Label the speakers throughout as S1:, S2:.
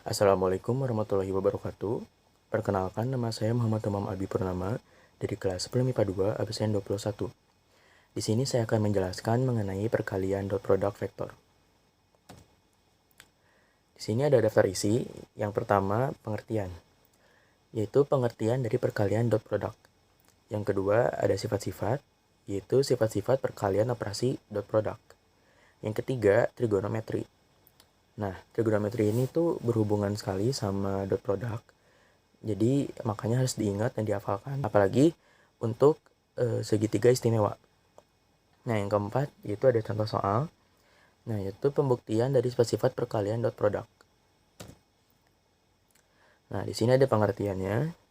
S1: Assalamualaikum warahmatullahi wabarakatuh. Perkenalkan, nama saya Muhammad Tamam Abi Purnama dari kelas 10 MIPA 2 absen 21. Di sini saya akan menjelaskan mengenai perkalian dot product vektor. Di sini ada daftar isi. Yang pertama, pengertian, yaitu pengertian dari perkalian dot product. Yang kedua, ada sifat-sifat, yaitu sifat-sifat perkalian operasi dot product. Yang ketiga, trigonometri. Nah, trigonometri ini tuh berhubungan sekali sama dot product. Jadi makanya harus diingat dan dihafalkan. Apalagi untuk segitiga istimewa. Nah, yang keempat yaitu ada contoh soal. Nah, yaitu pembuktian dari sifat-sifat perkalian dot product. Nah, di sini ada pengertiannya.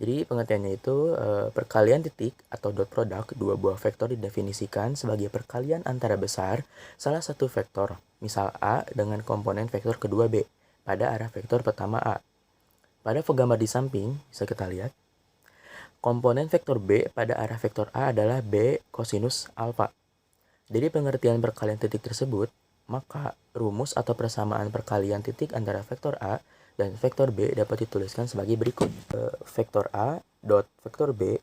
S1: Jadi pengertiannya itu perkalian titik atau dot product dua buah vektor didefinisikan sebagai perkalian antara besar salah satu vektor, misal A dengan komponen vektor kedua B pada arah vektor pertama A. Pada gambar di samping bisa kita lihat komponen vektor B pada arah vektor A adalah B kosinus alfa. Dari pengertian perkalian titik tersebut, maka rumus atau persamaan perkalian titik antara vektor A dan vektor B dapat dituliskan sebagai berikut. Vektor A dot vektor B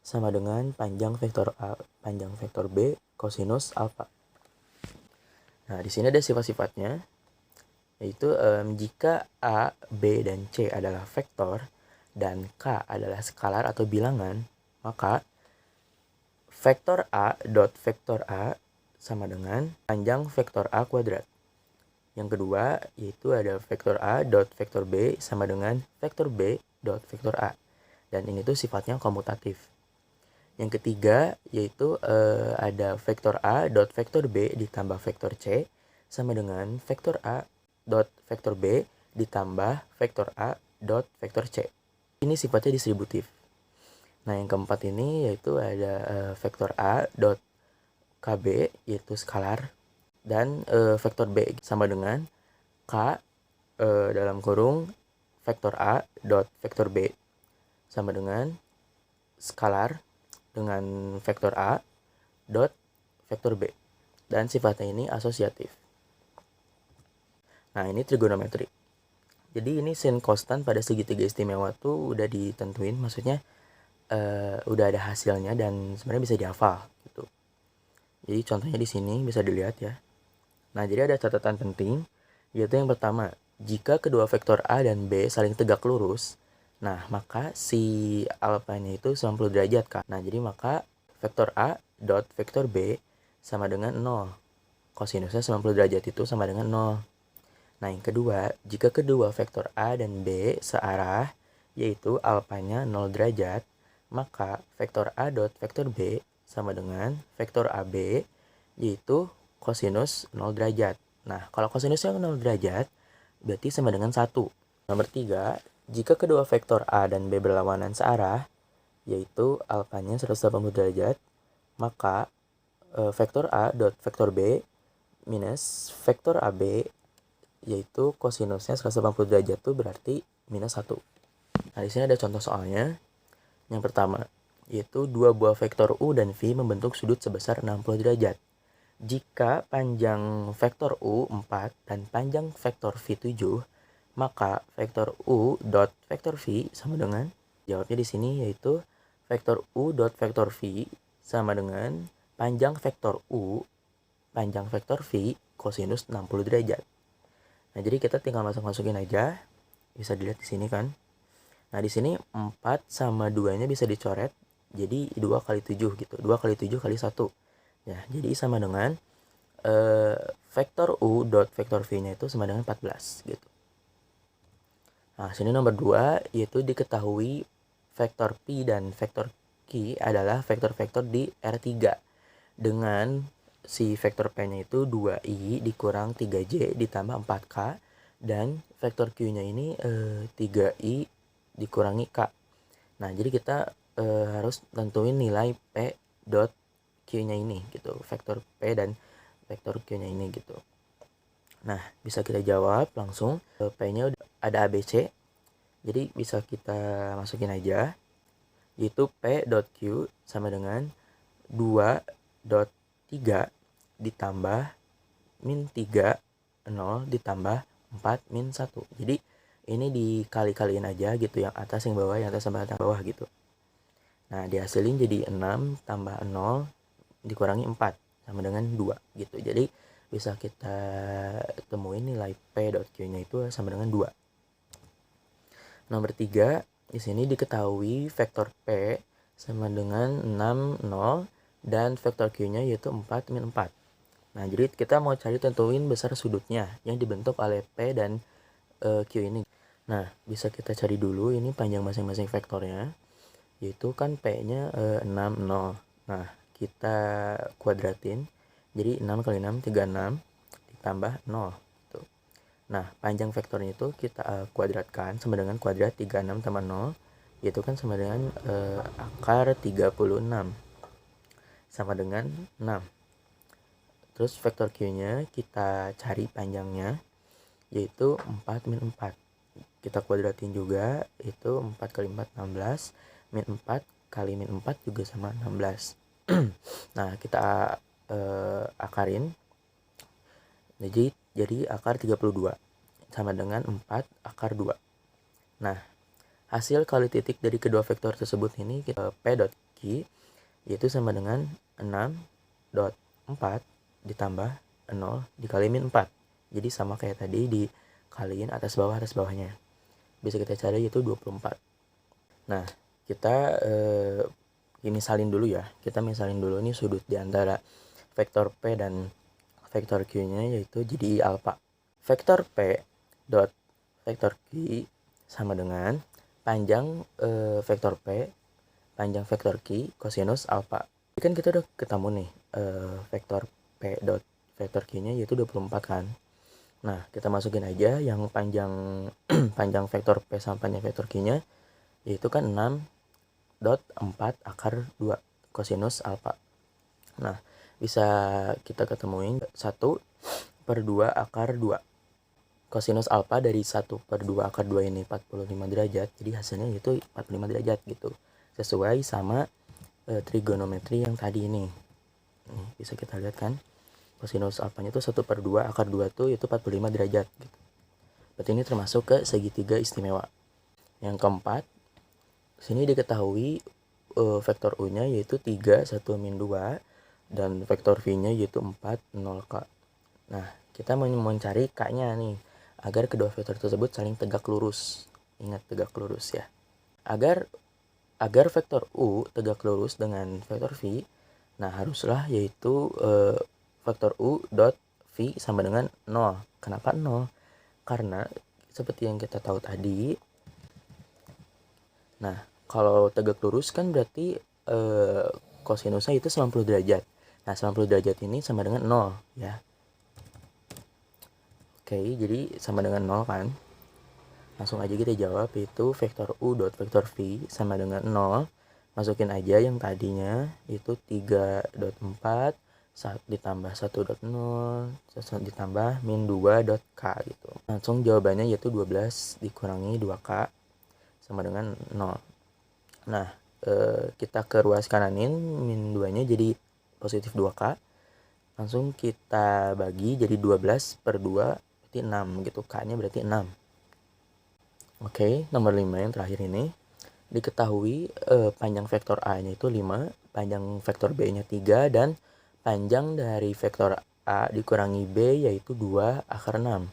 S1: sama dengan panjang vektor A panjang vektor B kosinus alfa. Nah, di sini ada sifat-sifatnya, yaitu jika A, B, dan C adalah vektor dan K adalah skalar atau bilangan, maka vektor A dot vektor A sama dengan panjang vektor A kuadrat. Yang kedua, yaitu ada vektor A dot vektor B sama dengan vektor B dot vektor A. Dan ini tuh sifatnya komutatif. Yang ketiga, yaitu ada vektor A dot vektor B ditambah vektor C sama dengan vektor A dot vektor B ditambah vektor A dot vektor C. Ini sifatnya distributif. Nah, yang keempat ini yaitu ada vektor A dot KB yaitu skalar dan vektor B sama dengan K dalam kurung vektor A dot vektor B sama dengan skalar dengan vektor A dot vektor B, dan sifatnya ini asosiatif. Nah, ini trigonometri. Jadi ini sin konstan pada segitiga istimewa tuh udah ditentuin, maksudnya udah ada hasilnya dan sebenarnya bisa dihafal gitu. Jadi contohnya di sini bisa dilihat ya. Nah, jadi ada catatan penting, yaitu yang pertama, jika kedua vektor A dan B saling tegak lurus, nah maka si alfanya itu 90 derajat kan. Nah, jadi maka vektor A dot vektor B sama dengan 0. Kosinusnya 90 derajat itu sama dengan 0. Nah, yang kedua, jika kedua vektor A dan B searah, yaitu alfanya 0 derajat, maka vektor A dot vektor B sama dengan vektor AB, yaitu kosinus 0 derajat. Nah, kalau kosinusnya 0 derajat, berarti sama dengan 1. Nomor 3, jika kedua vektor A dan B berlawanan searah, yaitu alfanya 180 derajat, maka vektor A dot vektor B minus vektor AB, yaitu kosinusnya 180 derajat itu berarti minus 1. Nah, di sini ada contoh soalnya. Yang pertama, yaitu dua buah vektor U dan V membentuk sudut sebesar 60 derajat. Jika panjang vektor U 4 dan panjang vektor V 7, maka vektor U dot vektor V sama dengan, jawabnya di sini yaitu vektor U dot vektor V sama dengan panjang vektor U panjang vektor V kosinus 60 derajat. Nah, jadi kita tinggal masukin aja. Bisa dilihat di sini kan. Nah, di sini 4 sama 2-nya bisa dicoret. Jadi 2 kali 7 gitu. 2 kali 7 kali 1. Ya, jadi sama dengan vektor U dot vektor V-nya itu sama dengan 14 gitu. Nah, sini nomor 2, yaitu diketahui vektor P dan vektor Q adalah vektor-vektor di R3 dengan si vektor P-nya itu 2i dikurang 3j ditambah 4k dan vektor Q-nya ini 3i dikurangi k. Nah, jadi kita harus tentuin nilai P dot Q-nya ini gitu, vektor P dan vektor Q-nya ini gitu. Nah, bisa kita jawab langsung. P-nya ada ABC, jadi bisa kita masukin aja, yaitu P dot Q sama dengan 2 dot 3 ditambah min 3 0 ditambah 4 min 1. Jadi ini dikali-kaliin aja gitu, yang atas yang bawah, yang atas tambah yang bawah gitu. Nah dihasilin jadi 6 tambah 0 dikurangi 4 sama dengan 2 gitu. Jadi bisa kita temuin nilai P dot Q nya itu sama dengan 2. Nomor 3, di sini diketahui vektor P sama dengan 6, 0 dan vektor Q nya yaitu 4 min 4. Nah jadi kita mau cari tentuin besar sudutnya yang dibentuk oleh P dan Q ini. Nah bisa kita cari dulu ini panjang masing-masing vektornya, yaitu kan P-nya 6, 0. Nah, kita kuadratin. Jadi 6 kali 6, 36 ditambah 0. Gitu. Nah, panjang vektornya itu kita kuadratkan sama dengan kuadrat 36 tambah 0. Yaitu kan sama dengan akar 36. Sama dengan 6. Terus vektor Q-nya kita cari panjangnya, yaitu 4 min 4. Kita kuadratin juga, itu 4 kali 4, 16. Min 4 kali min 4 juga sama 16. Nah kita akarin, jadi akar 32 sama dengan 4 akar 2. Nah hasil kali titik dari kedua vektor tersebut ini kita P dot Q yaitu sama dengan 6 dot 4 ditambah 0 dikali min 4. Jadi sama kayak tadi, dikaliin atas bawahnya. Bisa kita cari yaitu 24. Nah kita misalin dulu ya. Kita misalin dulu nih sudut di antara vektor P dan vektor Q-nya, yaitu jadi alfa. Vektor P dot vektor Q sama dengan panjang vektor P, panjang vektor Q kosinus alfa. Jadi kan kita udah ketemu nih vektor P dot vektor Q-nya yaitu 24 kan. Nah, kita masukin aja yang panjang panjang vektor P sama panjang vektor Q-nya, yaitu kan 6 dot 4 akar 2 kosinus alfa. Nah, bisa kita ketemuin 1 per 2 akar 2. Kosinus alfa dari 1 per 2 akar 2 ini 45 derajat. Jadi hasilnya itu 45 derajat gitu. Sesuai sama trigonometri yang tadi ini. Nih, bisa kita lihat kan. Kosinus alfanya itu 1 per 2 akar 2 tuh itu 45 derajat gitu. Berarti ini termasuk ke segitiga istimewa. Yang keempat, sini diketahui vektor U-nya yaitu 3, 1 min 2 dan vektor V-nya yaitu 4, 0K. Nah, kita mau mencari K-nya nih agar kedua vektor tersebut saling tegak lurus. Ingat tegak lurus ya. Agar vektor U tegak lurus dengan vektor V, nah haruslah yaitu vektor U dot V sama dengan 0. Kenapa 0? Karena seperti yang kita tahu tadi, nah kalau tegak lurus kan berarti kosinusnya itu 90 derajat. Nah 90 derajat ini sama dengan 0 ya. Oke, jadi sama dengan 0 kan. Langsung aja kita jawab, itu vektor U dot vektor V sama dengan 0. Masukin aja yang tadinya itu 3 dot 4 ditambah 1 dot 0 ditambah min 2 dot K gitu. Langsung jawabannya yaitu 12 dikurangi 2K sama dengan 0. Nah kita ke ruas kananin, min 2 nya jadi positif 2K. Langsung kita bagi jadi 12 per 2 berarti 6 gitu. K nya berarti 6. Oke, nomor 5 yang terakhir ini. Diketahui panjang vektor A nya itu 5, panjang vektor B nya 3, dan panjang dari vektor A dikurangi B yaitu 2 akar 6.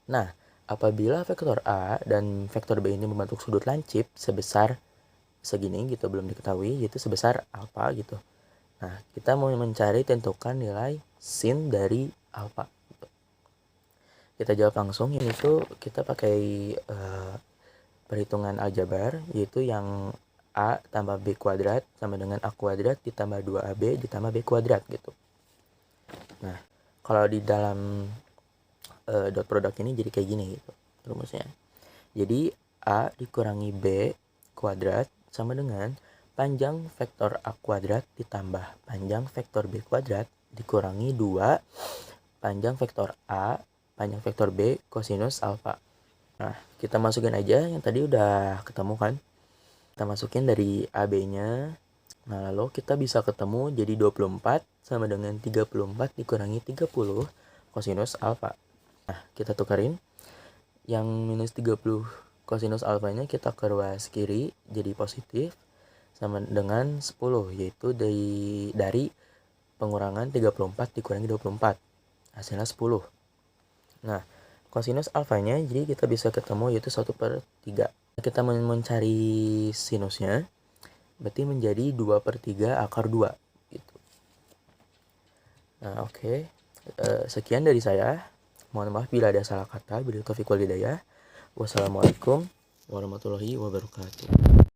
S1: Nah, apabila vektor A dan vektor B ini membentuk sudut lancip sebesar segini gitu, belum diketahui, yaitu sebesar alfa gitu. Nah, kita mau mencari tentukan nilai sin dari alfa. Gitu. Kita jawab langsung, ini tuh kita pakai perhitungan aljabar, yaitu yang A tambah B kuadrat sama dengan A kuadrat ditambah 2AB ditambah B kuadrat gitu. Nah, kalau di dalam dot produk ini jadi kayak gini gitu rumusnya. Jadi A dikurangi B kuadrat sama dengan panjang vektor A kuadrat ditambah panjang vektor B kuadrat dikurangi 2 panjang vektor A panjang vektor B kosinus alfa. Nah, kita masukin aja yang tadi udah ketemu kan. Kita masukin dari AB-nya. Nah, lalu kita bisa ketemu jadi 24 sama dengan 34 dikurangi 30 kosinus alfa. Nah, kita tukerin. Yang minus 30 kosinus alfanya kita ke ruas kiri jadi positif sama dengan 10, yaitu dari pengurangan 34 dikurangi 24, hasilnya 10. Nah, kosinus alfanya jadi kita bisa ketemu yaitu 1/3. Kita mencari sinusnya, berarti menjadi 2/3 akar 2 gitu. Nah, oke. Sekian dari saya. Mohon maaf bila ada salah kata. Bila taufiq wal hidayah. Wassalamualaikum warahmatullahi wabarakatuh.